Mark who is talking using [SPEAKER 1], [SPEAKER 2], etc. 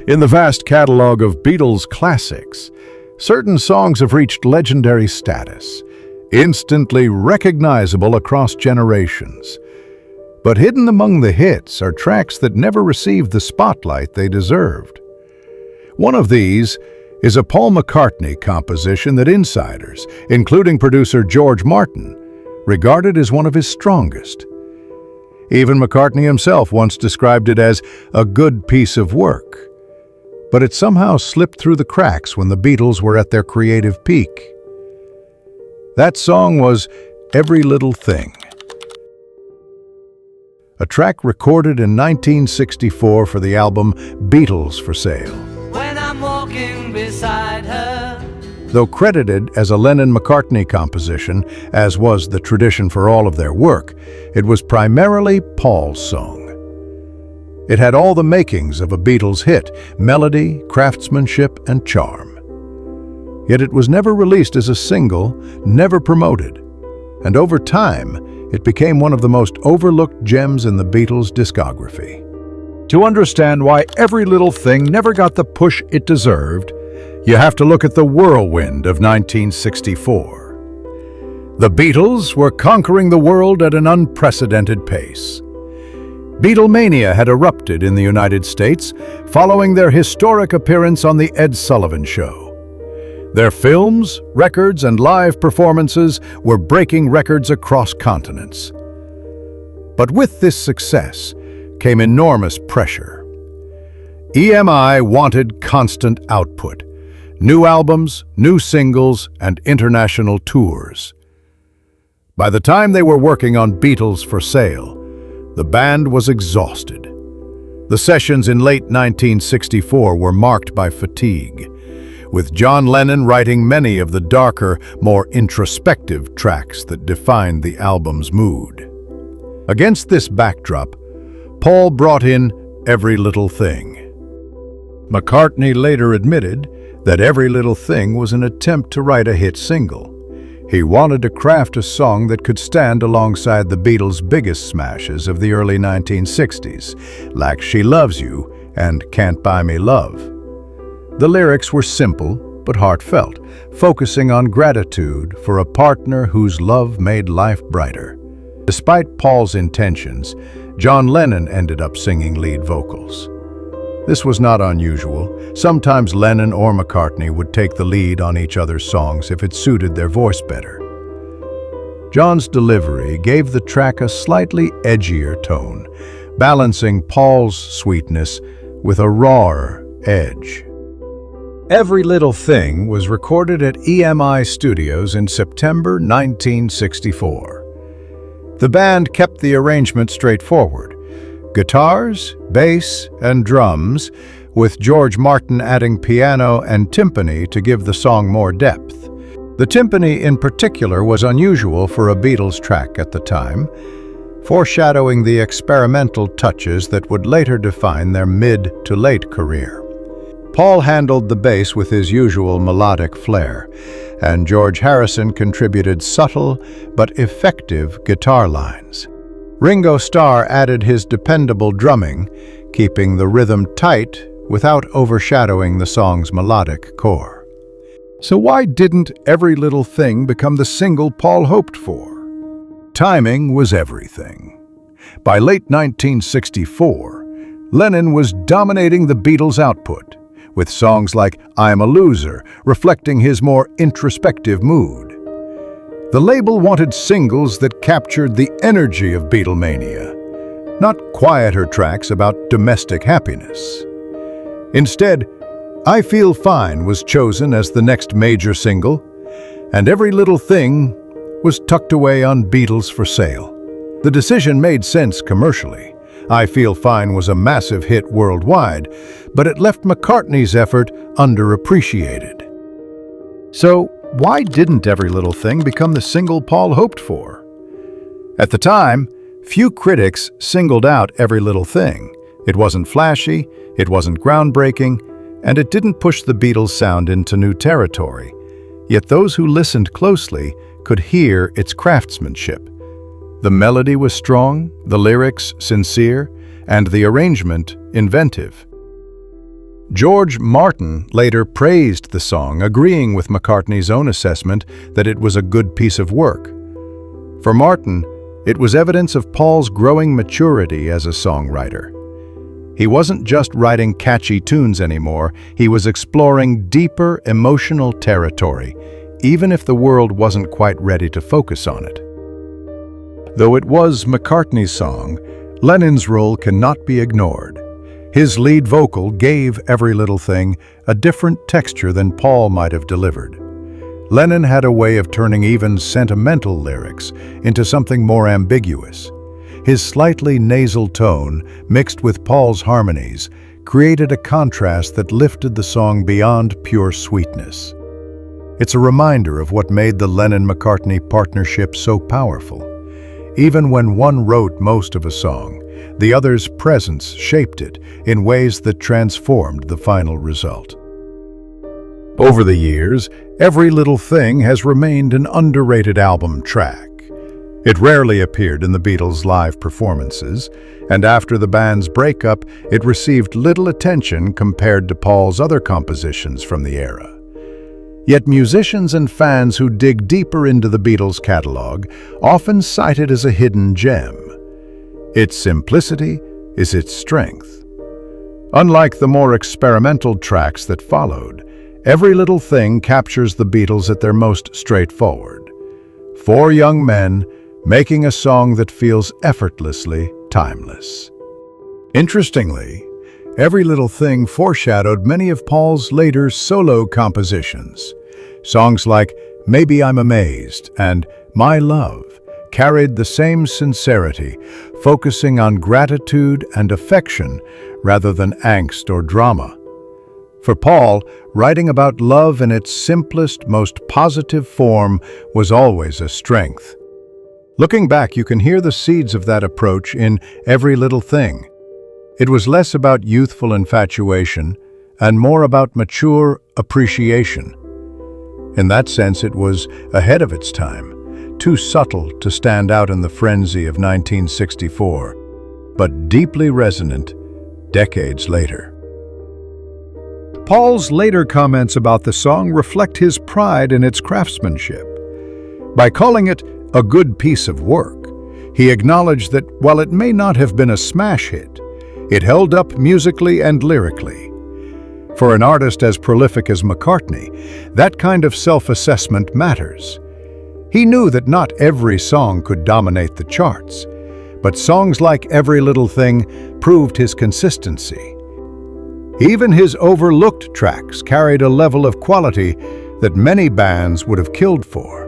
[SPEAKER 1] In the vast catalog of Beatles classics, certain songs have reached legendary status, instantly recognizable across generations. But hidden among the hits are tracks that never received the spotlight they deserved. One of these is a Paul McCartney composition that insiders, including producer George Martin, regarded as one of his strongest. Even McCartney himself once described it as a good piece of work. But it somehow slipped through the cracks when the Beatles were at their creative peak. That song was Every Little Thing, a track recorded in 1964 for the album Beatles for Sale.
[SPEAKER 2] When I'm walking beside her.
[SPEAKER 1] Though credited as a Lennon-McCartney composition, as was the tradition for all of their work, it was primarily Paul's song. It had all the makings of a Beatles hit: melody, craftsmanship, and charm. Yet it was never released as a single, never promoted, and over time, it became one of the most overlooked gems in the Beatles' discography.
[SPEAKER 3] To understand why Every Little Thing never got the push it deserved, you have to look at the whirlwind of 1964. The Beatles were conquering the world at an unprecedented pace. Beatlemania had erupted in the United States following their historic appearance on The Ed Sullivan Show. Their films, records, and live performances were breaking records across continents. But with this success came enormous pressure. EMI wanted constant output, new albums, new singles, and international tours. By the time they were working on Beatles for Sale, the band was exhausted. The sessions in late 1964 were marked by fatigue, with John Lennon writing many of the darker, more introspective tracks that defined the album's mood. Against this backdrop, Paul brought in Every Little Thing. McCartney later admitted that Every Little Thing was an attempt to write a hit single. He wanted to craft a song that could stand alongside the Beatles' biggest smashes of the early 1960s, like She Loves You and Can't Buy Me Love. The lyrics were simple but heartfelt, focusing on gratitude for a partner whose love made life brighter. Despite Paul's intentions, John Lennon ended up singing lead vocals. This was not unusual. Sometimes Lennon or McCartney would take the lead on each other's songs if it suited their voice better. John's delivery gave the track a slightly edgier tone, balancing Paul's sweetness with a rawer edge. Every Little Thing was recorded at EMI Studios in September 1964. The band kept the arrangement straightforward: guitars, bass, and drums, with George Martin adding piano and timpani to give the song more depth. The timpani in particular was unusual for a Beatles track at the time, foreshadowing the experimental touches that would later define their mid to late career. Paul handled the bass with his usual melodic flair, and George Harrison contributed subtle but effective guitar lines. Ringo Starr added his dependable drumming, keeping the rhythm tight without overshadowing the song's melodic core. So why didn't Every Little Thing become the single Paul hoped for? Timing was everything. By late 1964, Lennon was dominating the Beatles' output, with songs like I'm a Loser reflecting his more introspective mood. The label wanted singles that captured the energy of Beatlemania, not quieter tracks about domestic happiness. Instead, I Feel Fine was chosen as the next major single, and Every Little Thing was tucked away on Beatles for Sale. The decision made sense commercially. I Feel Fine was a massive hit worldwide, but it left McCartney's effort underappreciated. So, why didn't Every Little Thing become the single Paul hoped for? At the time, few critics singled out Every Little Thing. It wasn't flashy, it wasn't groundbreaking, and it didn't push the Beatles' sound into new territory. Yet those who listened closely could hear its craftsmanship. The melody was strong, the lyrics sincere, and the arrangement inventive.
[SPEAKER 1] George Martin later praised the song, agreeing with McCartney's own assessment that it was a good piece of work. For Martin, it was evidence of Paul's growing maturity as a songwriter. He wasn't just writing catchy tunes anymore, he was exploring deeper emotional territory, even if the world wasn't quite ready to focus on it.
[SPEAKER 3] Though it was McCartney's song, Lennon's role cannot be ignored. His lead vocal gave Every Little Thing a different texture than Paul might have delivered. Lennon had a way of turning even sentimental lyrics into something more ambiguous. His slightly nasal tone, mixed with Paul's harmonies, created a contrast that lifted the song beyond pure sweetness. It's a reminder of what made the Lennon-McCartney partnership so powerful. Even when one wrote most of a song, the other's presence shaped it in ways that transformed the final result. Over the years, Every Little Thing has remained an underrated album track. It rarely appeared in the Beatles' live performances, and after the band's breakup, it received little attention compared to Paul's other compositions from the era. Yet musicians and fans who dig deeper into the Beatles' catalog often cite it as a hidden gem. Its simplicity is its strength. Unlike the more experimental tracks that followed, Every Little Thing captures the Beatles at their most straightforward. Four young men making a song that feels effortlessly timeless. Interestingly, Every Little Thing foreshadowed many of Paul's later solo compositions. Songs like Maybe I'm Amazed and My Love carried the same sincerity, focusing on gratitude and affection rather than angst or drama. For Paul, writing about love in its simplest, most positive form was always a strength. Looking back, you can hear the seeds of that approach in Every Little Thing. It was less about youthful infatuation and more about mature appreciation. In that sense, it was ahead of its time, too subtle to stand out in the frenzy of 1964, but deeply resonant decades later. Paul's later comments about the song reflect his pride in its craftsmanship. By calling it a good piece of work, he acknowledged that while it may not have been a smash hit, it held up musically and lyrically. For an artist as prolific as McCartney, that kind of self-assessment matters. He knew that not every song could dominate the charts, but songs like Every Little Thing proved his consistency. Even his overlooked tracks carried a level of quality that many bands would have killed for.